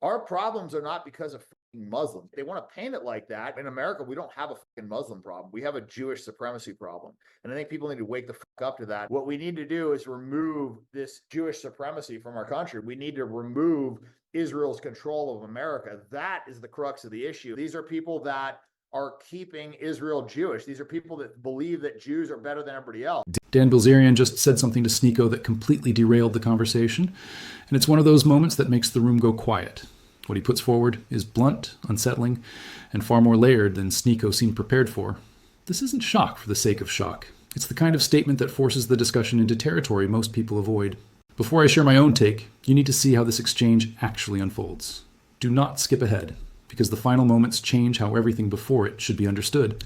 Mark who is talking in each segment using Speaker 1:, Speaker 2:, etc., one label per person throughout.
Speaker 1: our problems are not because of fucking Muslims. They want to paint it like that. In America, we don't have a fucking Muslim problem. We have a Jewish supremacy problem. And I think people need to wake the fuck up to that. What we need to do is remove this Jewish supremacy from our country. We need to remove Israel's control of America. That is the crux of the issue. These are people that are keeping Israel Jewish. These are people that believe that Jews are better than everybody else.
Speaker 2: Dan Bilzerian just said something to Sneako that completely derailed the conversation, and it's one of those moments that makes the room go quiet. What he puts forward is blunt, unsettling, and far more layered than Sneako seemed prepared for. This isn't shock for the sake of shock. It's the kind of statement that forces the discussion into territory most people avoid. Before I share my own take, you need to see how this exchange actually unfolds. Do not skip ahead, because the final moments change how everything before it should be understood.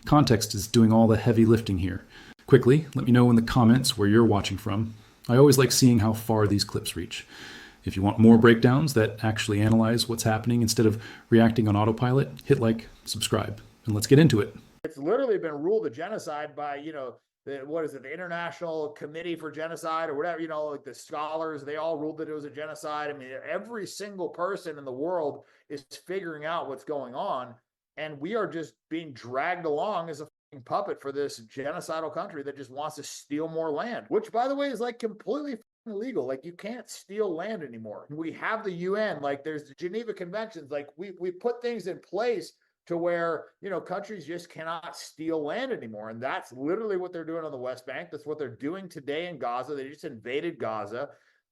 Speaker 2: Context is doing all the heavy lifting here. Quickly, let me know in the comments where you're watching from. I always like seeing how far these clips reach. If you want more breakdowns that actually analyze what's happening instead of reacting on autopilot, hit like, subscribe, and let's get into it.
Speaker 1: It's literally been ruled a genocide by, the International Committee for Genocide or whatever, like the scholars, they all ruled that it was a genocide. I mean, every single person in the world is figuring out what's going on, and we are just being dragged along as a puppet for this genocidal country that just wants to steal more land, which, by the way, is like completely illegal. Like, you can't steal land anymore. We have the UN, like there's the Geneva Conventions, like we put things in place to where, countries just cannot steal land anymore. And that's literally what they're doing on the West Bank. That's what they're doing today in Gaza. They just invaded Gaza.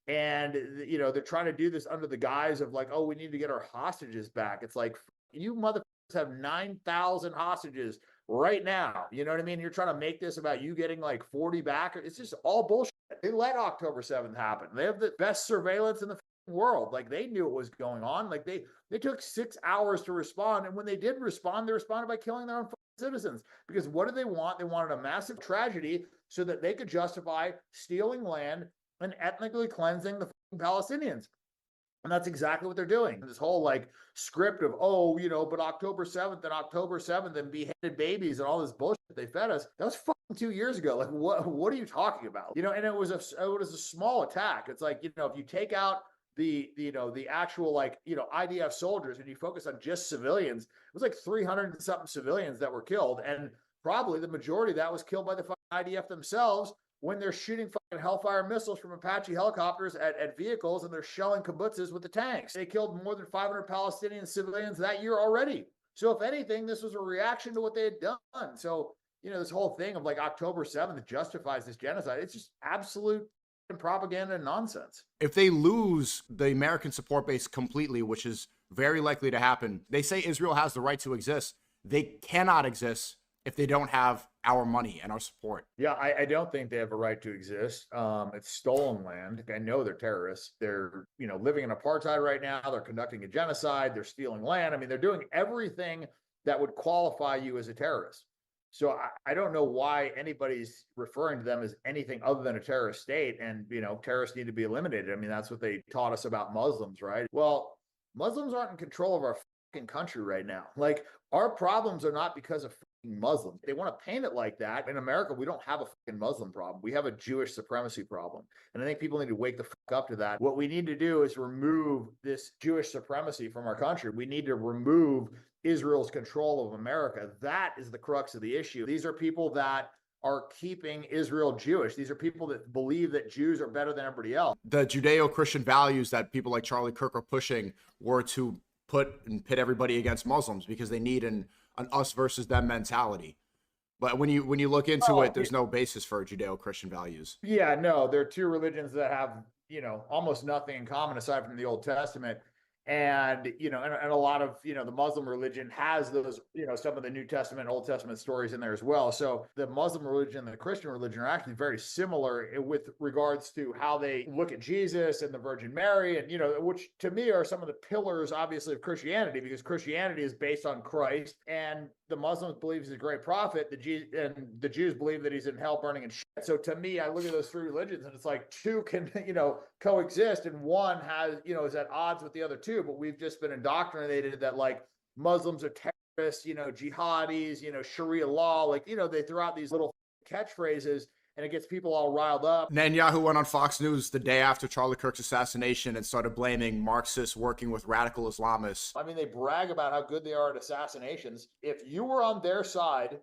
Speaker 1: And, they're trying to do this under the guise of like, oh, we need to get our hostages back. It's like, you motherfuckers have 9,000 hostages right now. You know what I mean? You're trying to make this about you getting like 40 back. It's just all bullshit. They let October 7th happen. They have the best surveillance in the world. Like, they knew what was going on. Like, they took 6 hours to respond. And when they did respond, they responded by killing their own citizens. Because what did they want? They wanted a massive tragedy so that they could justify stealing land and ethnically cleansing the Palestinians. And that's exactly what they're doing. This whole like script of, but October 7th and beheaded babies and all this bullshit they fed us. That was fucking 2 years ago. Like, what are you talking about? And it was a small attack. It's like, if you take out the actual IDF soldiers and you focus on just civilians, it was like 300 and something civilians that were killed. And probably the majority of that was killed by the IDF themselves, when they're shooting fucking Hellfire missiles from Apache helicopters at vehicles, and they're shelling kibbutzes with the tanks. They killed more than 500 Palestinian civilians that year already. So if anything, this was a reaction to what they had done. So, this whole thing of like October 7th justifies this genocide. It's just absolute propaganda and nonsense.
Speaker 3: If they lose the American support base completely, which is very likely to happen, they say Israel has the right to exist. They cannot exist if they don't have our money and our support.
Speaker 1: Yeah, I don't think they have a right to exist. It's stolen land. I know they're terrorists. They're, living in apartheid right now. They're conducting a genocide. They're stealing land. I mean, they're doing everything that would qualify you as a terrorist. So I don't know why anybody's referring to them as anything other than a terrorist state. And, terrorists need to be eliminated. I mean, that's what they taught us about Muslims, right? Well, Muslims aren't in control of our fucking country right now. Like, our problems are not because of Muslims. They want to paint it like that. In America, we don't have a fucking Muslim problem. We have a Jewish supremacy problem. And I think people need to wake the fuck up to that. What we need to do is remove this Jewish supremacy from our country. We need to remove Israel's control of America. That is the crux of the issue. These are people that are keeping Israel Jewish. These are people that believe that Jews are better than everybody else.
Speaker 3: The Judeo-Christian values that people like Charlie Kirk are pushing were to put and pit everybody against Muslims because they need an us versus them mentality. But when you look into it, there's no basis for Judeo-Christian values.
Speaker 1: Yeah, no, there are two religions that have, almost nothing in common aside from the Old Testament. And, and a lot of, the Muslim religion has those, some of the New Testament, Old Testament stories in there as well. So the Muslim religion and the Christian religion are actually very similar with regards to how they look at Jesus and the Virgin Mary, and, which to me are some of the pillars, obviously, of Christianity, because Christianity is based on Christ, and the Muslims believe he's a great prophet. The Jews believe that he's in hell burning and shit. So to me, I look at those three religions and it's like two can, coexist, and one has, is at odds with the other two. But we've just been indoctrinated that like Muslims are terrorists, jihadis, Sharia law, like, they throw out these little catchphrases. and it gets people all riled up.
Speaker 3: Netanyahu went on Fox News the day after Charlie Kirk's assassination and started blaming Marxists working with radical Islamists.
Speaker 1: I mean, they brag about how good they are at assassinations. If you were on their side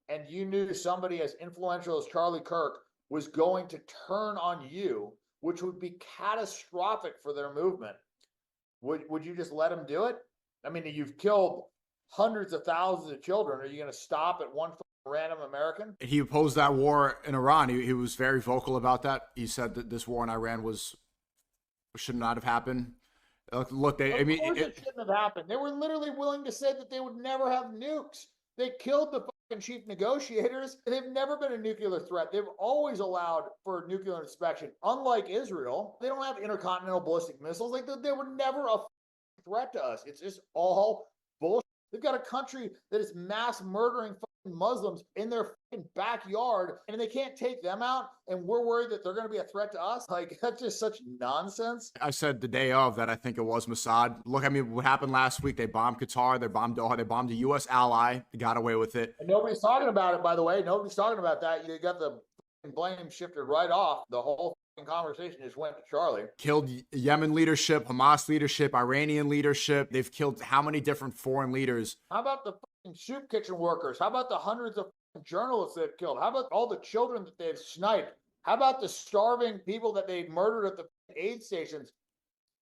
Speaker 1: and you knew somebody as influential as Charlie Kirk was going to turn on you, which would be catastrophic for their movement, would you just let him do it? I mean, you've killed hundreds of thousands of children. Are you going to stop at one random American?
Speaker 3: He opposed that war in Iran. He was very vocal about that. He said that this war in Iran should not have happened. Look,
Speaker 1: it shouldn't have happened. They were literally willing to say that they would never have nukes. They killed the fucking chief negotiators. They've never been a nuclear threat. They've always allowed for nuclear inspection. Unlike Israel, they don't have intercontinental ballistic missiles. Like they were never a threat to us. It's just all bullshit. They've got a country that is mass murdering Muslims in their backyard, and they can't take them out, and we're worried that they're going to be a threat to us. Like, that's just such nonsense.
Speaker 3: I said the day of that I think it was Mossad. Look, I mean, what happened last week? They bombed Qatar, they bombed Doha, they bombed a U.S. ally. They got away with it.
Speaker 1: And nobody's talking about it, by the way. Nobody's talking about that. You got the blame shifted right off. The whole conversation just went to Charlie.
Speaker 3: Killed Yemen leadership, Hamas leadership, Iranian leadership. They've killed how many different foreign leaders?
Speaker 1: How about the soup kitchen workers? How about the hundreds of journalists they've killed? How about all the children that they've sniped? How about the starving people that they murdered at the aid stations?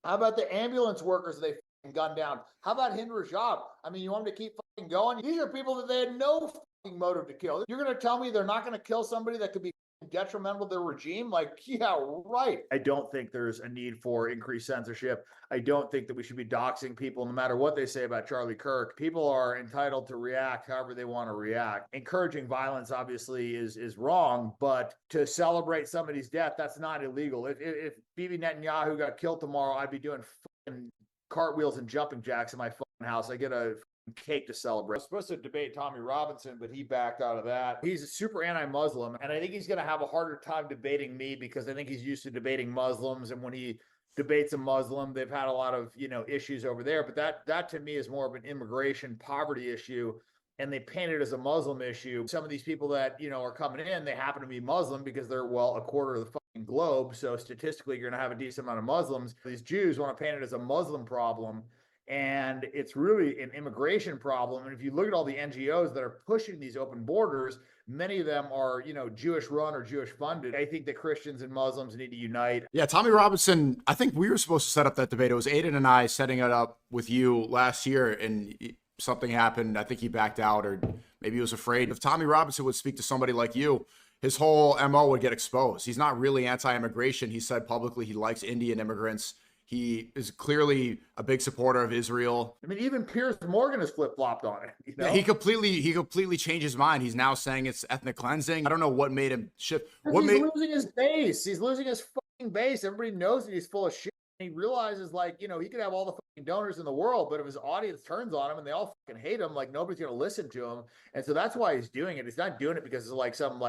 Speaker 1: How about the ambulance workers they gunned down? How about Hind Rajab? I mean, you want them to keep going? These are people that they had no motive to kill. You're going to tell me they're not going to kill somebody that could be detrimental to their regime? Like, yeah, right. I don't think there's a need for increased censorship. I don't think that we should be doxing people no matter what they say about Charlie Kirk. People are entitled to react however they want to react. Encouraging violence obviously is wrong, but to celebrate somebody's death, that's not illegal. If Bibi Netanyahu got killed tomorrow, I'd be doing fucking cartwheels and jumping jacks in my fucking house. I get a cake to celebrate. I was supposed to debate Tommy Robinson, but he backed out of that. He's a super anti-Muslim, and I think he's going to have a harder time debating me because I think he's used to debating Muslims, and when he debates a Muslim, they've had a lot of, issues over there, but that to me is more of an immigration poverty issue, and they paint it as a Muslim issue. Some of these people that, are coming in, they happen to be Muslim because they're, a quarter of the fucking globe, so statistically, you're going to have a decent amount of Muslims. These Jews want to paint it as a Muslim problem, and it's really an immigration problem. And if you look at all the NGOs that are pushing these open borders, many of them are, Jewish run or Jewish funded. I think that Christians and Muslims need to unite.
Speaker 3: Yeah, Tommy Robinson, I think we were supposed to set up that debate. It was Aiden and I setting it up with you last year, and something happened. I think he backed out, or maybe he was afraid. If Tommy Robinson would speak to somebody like you, his whole MO would get exposed. He's not really anti-immigration. He said publicly he likes Indian immigrants. He is clearly a big supporter of Israel.
Speaker 1: I mean, even Piers Morgan has flip-flopped on it.
Speaker 3: Yeah, he completely changed his mind. He's now saying it's ethnic cleansing. I don't know what made him shift.
Speaker 1: He's losing his base. He's losing his fucking base. Everybody knows that he's full of shit. He realizes, he could have all the fucking donors in the world, but if his audience turns on him and they all fucking hate him, nobody's going to listen to him. And so that's why he's doing it. He's not doing it because it's some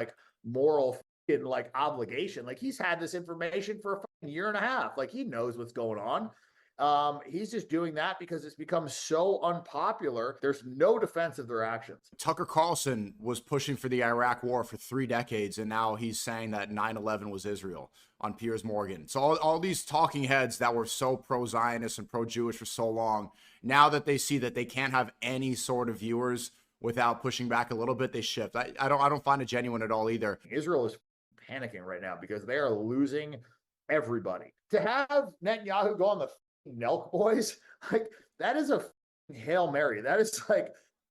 Speaker 1: moral obligation. He's had this information for a fucking year and a half. He knows what's going on. He's just doing that because it's become so unpopular. There's no defense of their actions.
Speaker 3: Tucker Carlson was pushing for the Iraq war for 3 decades, and now he's saying that 9/11 was Israel on Piers Morgan. So all these talking heads that were so pro-Zionist and pro-Jewish for so long, now that they see that they can't have any sort of viewers without pushing back a little bit, they shift. I don't find it genuine at all either.
Speaker 1: Israel is panicking right now because they are losing everybody. To have Netanyahu go on the Nelk boys, that is a Hail Mary. That is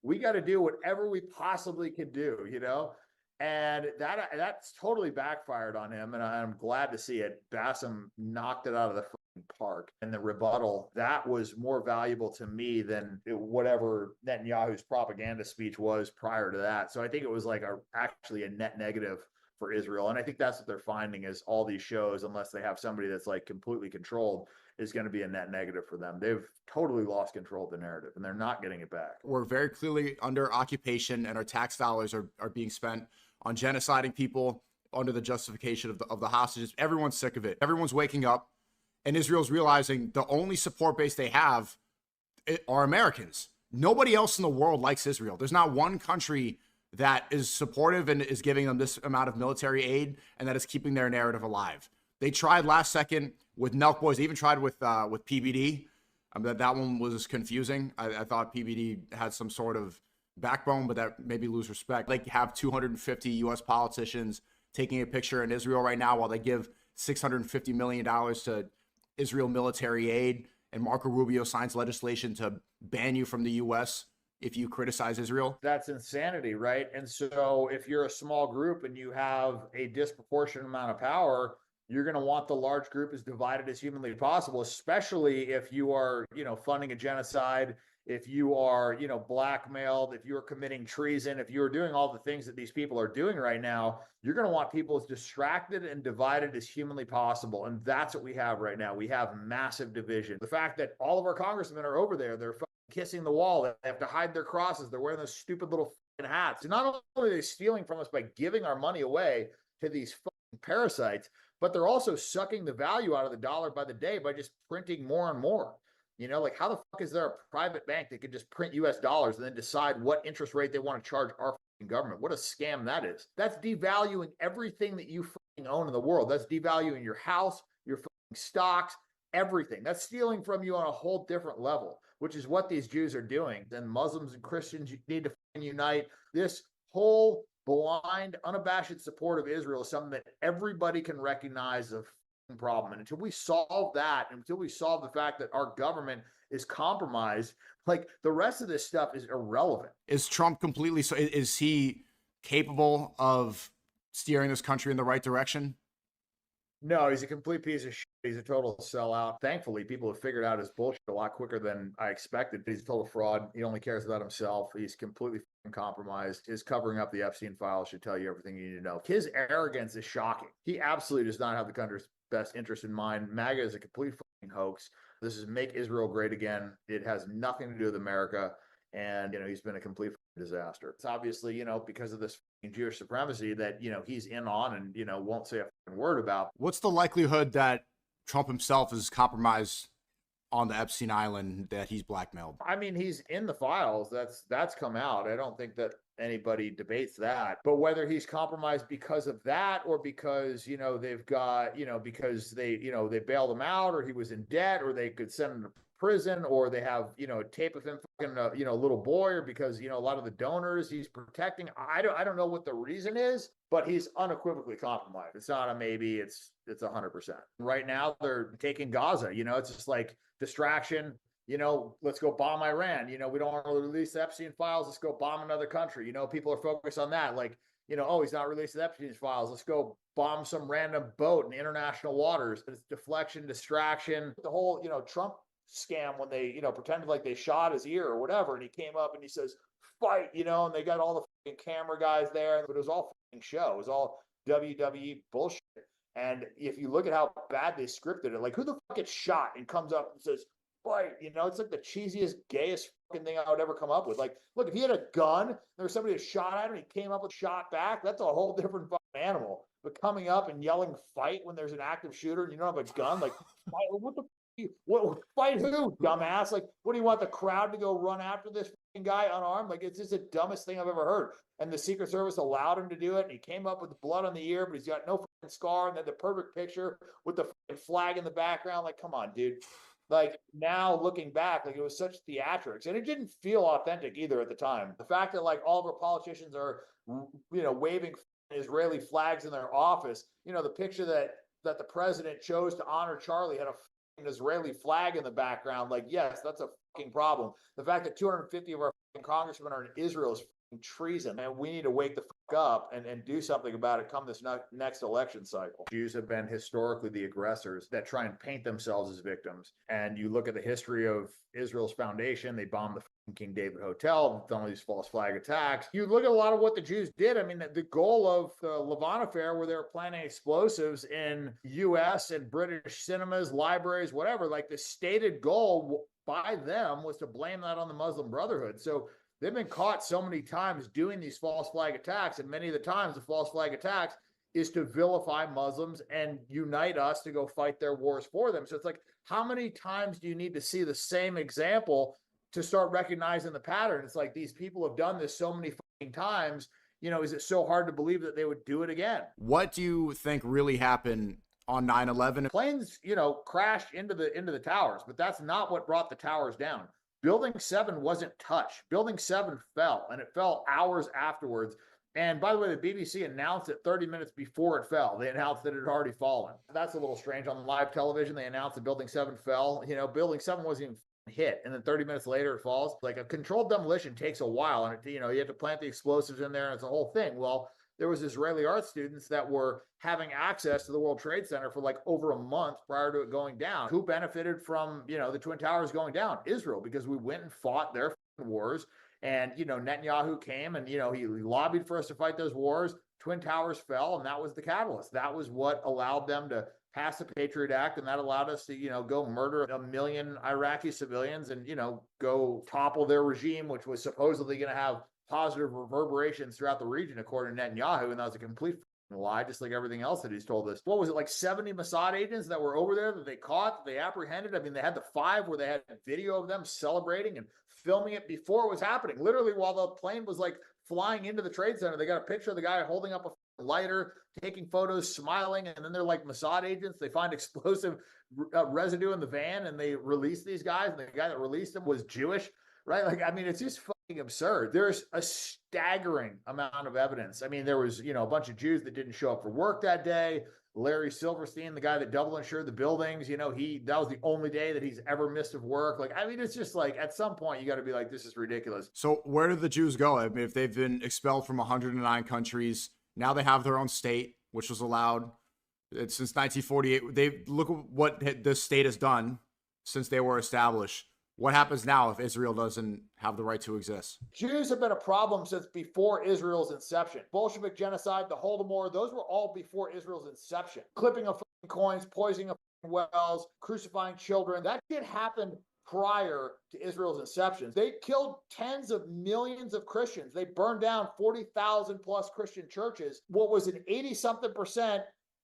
Speaker 1: we got to do whatever we possibly can do, and that's totally backfired on him. And I'm glad to see it. Bassem knocked it out of the park, and the rebuttal that was more valuable to me than whatever Netanyahu's propaganda speech was prior to that. So I think it was actually a net negative for Israel. And I think that's what they're finding is all these shows, unless they have somebody that's completely controlled, is going to be a net negative for them. They've totally lost control of the narrative and they're not getting it back.
Speaker 3: We're very clearly under occupation, and our tax dollars are being spent on genociding people under the justification of the hostages. Everyone's sick of it. Everyone's waking up, and Israel's realizing the only support base they have are Americans. Nobody else in the world likes Israel. There's not one country that is supportive and is giving them this amount of military aid, and that is keeping their narrative alive. They tried last second with Nelk Boys. They even tried with PBD. That one was confusing. I thought PBD had some sort of backbone, but that made me lose respect. They have 250 U.S. politicians taking a picture in Israel right now while they give $650 million to Israel military aid, and Marco Rubio signs legislation to ban you from the U.S. if you criticize Israel.
Speaker 1: That's insanity, right? And so if you're a small group and you have a disproportionate amount of power, you're going to want the large group as divided as humanly possible, especially if you are, funding a genocide, if you are, blackmailed, if you're committing treason, if you're doing all the things that these people are doing right now, you're going to want people as distracted and divided as humanly possible. And that's what we have right now. We have massive division. The fact that all of our congressmen are over there, they're kissing the wall, they have to hide their crosses, they're wearing those stupid little hats. And not only are they stealing from us by giving our money away to these parasites, but they're also sucking the value out of the dollar by the day by just printing more and more. Like how the fuck is there a private bank that could just print US dollars and then decide what interest rate they want to charge our government? What a scam that is. That's devaluing everything that you own in the world. That's devaluing your house, your stocks, everything. That's stealing from you on a whole different level, which is what these Jews are doing. Then Muslims and Christians need to unite. This whole blind, unabashed support of Israel is something that everybody can recognize a problem. And until we solve that, until we solve the fact that our government is compromised, like the rest of this stuff is irrelevant.
Speaker 3: Is Trump completely, so is he capable of steering this country in the right direction?
Speaker 1: No, he's a complete piece of shit. He's a total sellout. Thankfully, people have figured out his bullshit a lot quicker than I expected. He's a total fraud. He only cares about himself. He's completely compromised. His covering up the Epstein files should tell you everything you need to know. His arrogance is shocking. He absolutely does not have the country's best interest in mind. MAGA is a complete hoax. This is make Israel great again. It has nothing to do with America. And, he's been a complete disaster. It's obviously, because of this Jewish supremacy that, he's in on and, won't say a word about.
Speaker 3: What's the likelihood that Trump himself is compromised on the Epstein Island, that he's blackmailed?
Speaker 1: I mean, he's in the files. That's come out. I don't think that anybody debates that. But whether he's compromised because of that or because, they've got, because they bailed him out or he was in debt or they could send him to prison or they have, a tape of him fucking a little boy or because, a lot of the donors he's protecting. I don't know what the reason is, but he's unequivocally compromised. It's not a maybe, it's 100%. Right now they're taking Gaza, it's just like distraction. Let's go bomb Iran. We don't want to release the Epstein files. Let's go bomb another country. People are focused on that. Like, he's not releasing the Epstein files. Let's go bomb some random boat in international waters. It's deflection, distraction. The whole, Trump scam when they, pretended like they shot his ear or whatever. And he came up and he says, fight, and they got all the camera guys there. But it was all show. It was all WWE bullshit. And if you look at how bad they scripted it, like who the fuck gets shot and comes up and says, fight, it's like the cheesiest, gayest fucking thing I would ever come up with. Like, look, if he had a gun, there was somebody that shot at him, he came up with shot back, that's a whole different fucking animal. But coming up and yelling fight when there's an active shooter and you don't have a gun, like, what the what fight who, dumbass? Like, what do you want the crowd to go run after this fucking guy unarmed? Like, it's just the dumbest thing I've ever heard. And the Secret Service allowed him to do it, and he came up with the blood on the ear, but he's got no fucking scar, and then the perfect picture with the fucking flag in the background. Like, come on, dude. Like, now looking back, like, it was such theatrics, and it didn't feel authentic either at the time. The fact that, like, all of our politicians are, waving Israeli flags in their office, the picture that the president chose to honor Charlie had an Israeli flag in the background. Like, yes, that's a fucking problem. The fact that 250 of our congressmen are in Israel is treason, and we need to wake the fuck up and do something about it come this next election cycle. Jews have been historically the aggressors that try and paint themselves as victims. And you look at the history of Israel's foundation, they bombed the King David Hotel, done all these false flag attacks. You look at a lot of what the Jews did. I mean, the goal of the Levant affair, where they were planting explosives in U.S. and British cinemas, libraries, whatever, like the stated goal by them was to blame that on the Muslim Brotherhood. So they've been caught so many times doing these false flag attacks, and many of the times the false flag attacks is to vilify Muslims and unite us to go fight their wars for them. So it's like, how many times do you need to see the same example to start recognizing the pattern? It's like these people have done this so many fucking times. is it so hard to believe that they would do it again?
Speaker 3: What do you think really happened on 9/11?
Speaker 1: Planes, crashed into the towers, but that's not what brought the towers down. Building 7 wasn't touched. Building 7 fell, and it fell hours afterwards. And by the way, the BBC announced it 30 minutes before it fell. They announced that it had already fallen. That's a little strange. On live television, they announced that Building 7 fell. Building 7 wasn't even hit, and then 30 minutes later it falls. Like, a controlled demolition takes a while, and you have to plant the explosives in there, and it's a whole thing. Well, there was Israeli art students that were having access to the World Trade Center for like over a month prior to it going down. Who benefited from, the Twin Towers going down? Israel, because we went and fought their wars. And, Netanyahu came and, he lobbied for us to fight those wars. Twin Towers fell, and that was the catalyst. That was what allowed them to pass the Patriot Act, and that allowed us to, go murder 1 million Iraqi civilians and, go topple their regime, which was supposedly going to have positive reverberations throughout the region, according to Netanyahu, and that was a complete lie, just like everything else that he's told us. What was it, like 70 Mossad agents that were over there that they caught, that they apprehended? I mean, they had the 5 where they had video of them celebrating and filming it before it was happening. Literally, while the plane was like flying into the Trade Center, they got a picture of the guy holding up a lighter, taking photos, smiling, and then they're like Mossad agents. They find explosive residue in the van, and they release these guys, and the guy that released them was Jewish, right? Like, I mean, it's just absurd. There's a staggering amount of evidence. I mean, there was, a bunch of Jews that didn't show up for work that day. Larry Silverstein, the guy that double insured the buildings, that was the only day that he's ever missed of work. Like, I mean, it's just like, at some point you got to be like, this is ridiculous.
Speaker 3: So where did the Jews go? I mean, if they've been expelled from 109 countries, now they have their own state, which was allowed since 1948. They look at what this state has done since they were established. What happens now if Israel doesn't have the right to exist?
Speaker 1: Jews have been a problem since before Israel's inception. Bolshevik genocide, the Holodomor, those were all before Israel's inception. Clipping of coins, poisoning of wells, crucifying children. That shit happened prior to Israel's inception. They killed tens of millions of Christians. They burned down 40,000 plus Christian churches. What was an 80-something%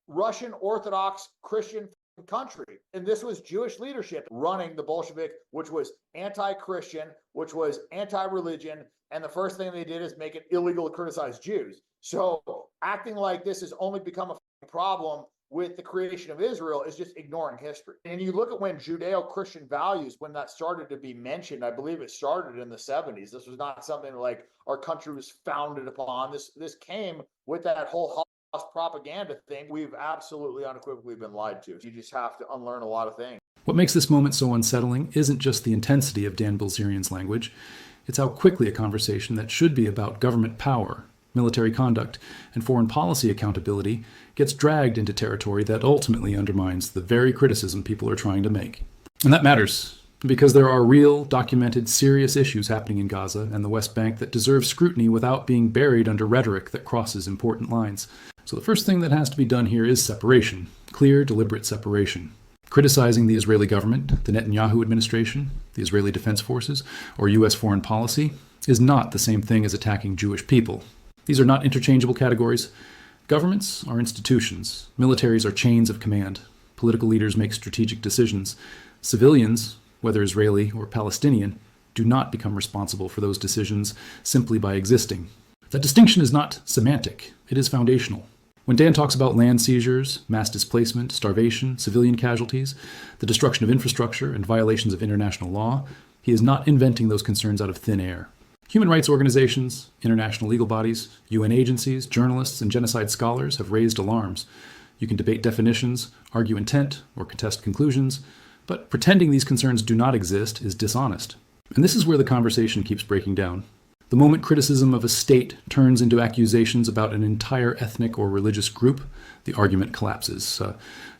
Speaker 1: Russian Orthodox Christian country. And this was Jewish leadership running the Bolshevik, which was anti-Christian, which was anti-religion. And the first thing they did is make it illegal to criticize Jews. So acting like this has only become a problem with the creation of Israel is just ignoring history. And you look at when Judeo-Christian values, when that started to be mentioned, I believe it started in the 70s. This was not something like our country was founded upon. This came with that whole propaganda thing. We've absolutely unequivocally been lied to. You just have to unlearn a lot of things.
Speaker 2: What makes this moment so unsettling isn't just the intensity of Dan Bilzerian's language, it's how quickly a conversation that should be about government power, military conduct, and foreign policy accountability gets dragged into territory that ultimately undermines the very criticism people are trying to make. And that matters, because there are real, documented, serious issues happening in Gaza and the West Bank that deserve scrutiny without being buried under rhetoric that crosses important lines. So the first thing that has to be done here is separation, clear, deliberate separation. Criticizing the Israeli government, the Netanyahu administration, the Israeli Defense Forces, or U.S. foreign policy is not the same thing as attacking Jewish people. These are not interchangeable categories. Governments are institutions. Militaries are chains of command. Political leaders make strategic decisions. Civilians, whether Israeli or Palestinian, do not become responsible for those decisions simply by existing. That distinction is not semantic. It is foundational. When Dan talks about land seizures, mass displacement, starvation, civilian casualties, the destruction of infrastructure, and violations of international law, he is not inventing those concerns out of thin air. Human rights organizations, international legal bodies, UN agencies, journalists, and genocide scholars have raised alarms. You can debate definitions, argue intent, or contest conclusions, but pretending these concerns do not exist is dishonest. And this is where the conversation keeps breaking down. The moment criticism of a state turns into accusations about an entire ethnic or religious group, the argument collapses.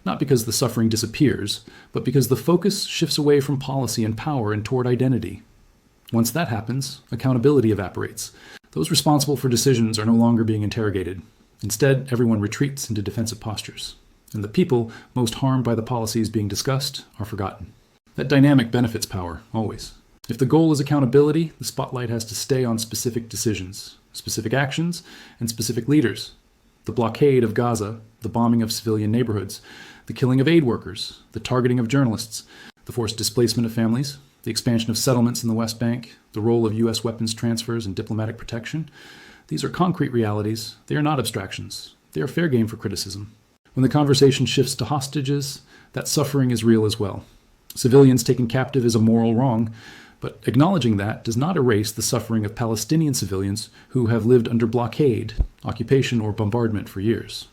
Speaker 2: Not because the suffering disappears, but because the focus shifts away from policy and power and toward identity. Once that happens, accountability evaporates. Those responsible for decisions are no longer being interrogated. Instead, everyone retreats into defensive postures. And the people most harmed by the policies being discussed are forgotten. That dynamic benefits power, always. If the goal is accountability, the spotlight has to stay on specific decisions, specific actions, and specific leaders. The blockade of Gaza, the bombing of civilian neighborhoods, the killing of aid workers, the targeting of journalists, the forced displacement of families, the expansion of settlements in the West Bank, the role of U.S. weapons transfers and diplomatic protection. These are concrete realities. They are not abstractions. They are fair game for criticism. When the conversation shifts to hostages, that suffering is real as well. Civilians taken captive is a moral wrong, but acknowledging that does not erase the suffering of Palestinian civilians who have lived under blockade, occupation, or bombardment for years.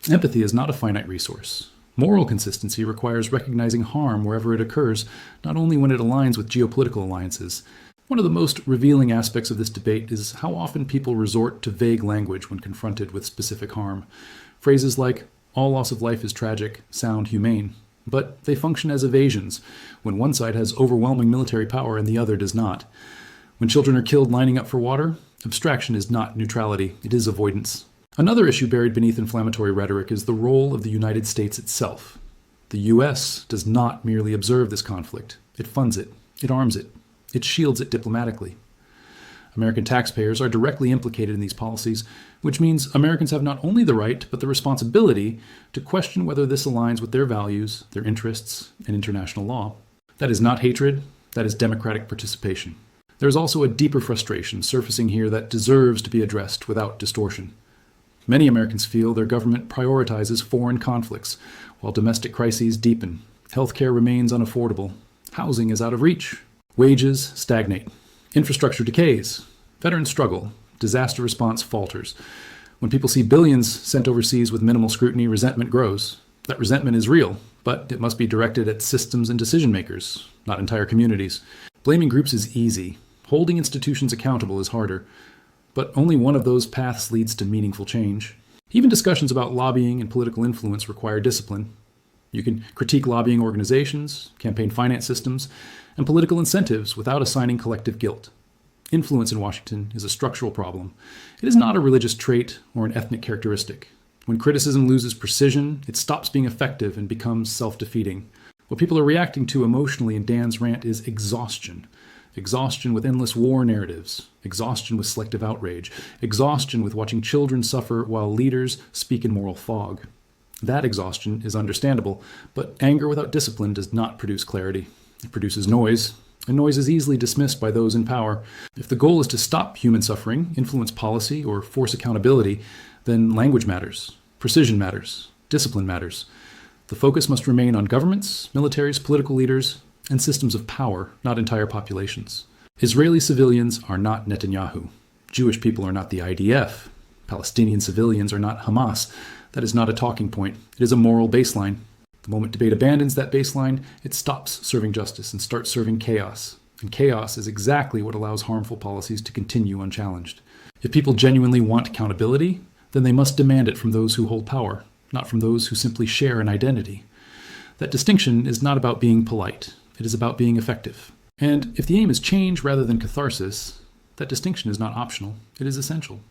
Speaker 2: Empathy is not a finite resource. Moral consistency requires recognizing harm wherever it occurs, not only when it aligns with geopolitical alliances. One of the most revealing aspects of this debate is how often people resort to vague language when confronted with specific harm. Phrases like, all loss of life is tragic, sound humane, but they function as evasions when one side has overwhelming military power and the other does not. When children are killed lining up for water, abstraction is not neutrality, it is avoidance. Another issue buried beneath inflammatory rhetoric is the role of the United States itself. The U.S. does not merely observe this conflict. It funds it. It arms it. It shields it diplomatically. American taxpayers are directly implicated in these policies, which means Americans have not only the right, but the responsibility to question whether this aligns with their values, their interests, and international law. That is not hatred, that is democratic participation. There is also a deeper frustration surfacing here that deserves to be addressed without distortion. Many Americans feel their government prioritizes foreign conflicts, while domestic crises deepen. Healthcare remains unaffordable. Housing is out of reach. Wages stagnate. Infrastructure decays. Veterans struggle. Disaster response falters. When people see billions sent overseas with minimal scrutiny, resentment grows. That resentment is real, but it must be directed at systems and decision makers, not entire communities. Blaming groups is easy. Holding institutions accountable is harder. But only one of those paths leads to meaningful change. Even discussions about lobbying and political influence require discipline. You can critique lobbying organizations, campaign finance systems, and political incentives without assigning collective guilt. Influence in Washington is a structural problem. It is not a religious trait or an ethnic characteristic. When criticism loses precision, it stops being effective and becomes self-defeating. What people are reacting to emotionally in Dan's rant is exhaustion. Exhaustion with endless war narratives, exhaustion with selective outrage, exhaustion with watching children suffer while leaders speak in moral fog. That exhaustion is understandable, but anger without discipline does not produce clarity. It produces noise, and noise is easily dismissed by those in power. If the goal is to stop human suffering, influence policy, or force accountability, then language matters, precision matters, discipline matters. The focus must remain on governments, militaries, political leaders, and systems of power, not entire populations. Israeli civilians are not Netanyahu. Jewish people are not the IDF. Palestinian civilians are not Hamas. That is not a talking point. It is a moral baseline. The moment debate abandons that baseline, it stops serving justice and starts serving chaos. And chaos is exactly what allows harmful policies to continue unchallenged. If people genuinely want accountability, then they must demand it from those who hold power, not from those who simply share an identity. That distinction is not about being polite. It is about being effective. And if the aim is change rather than catharsis, that distinction is not optional. It is essential.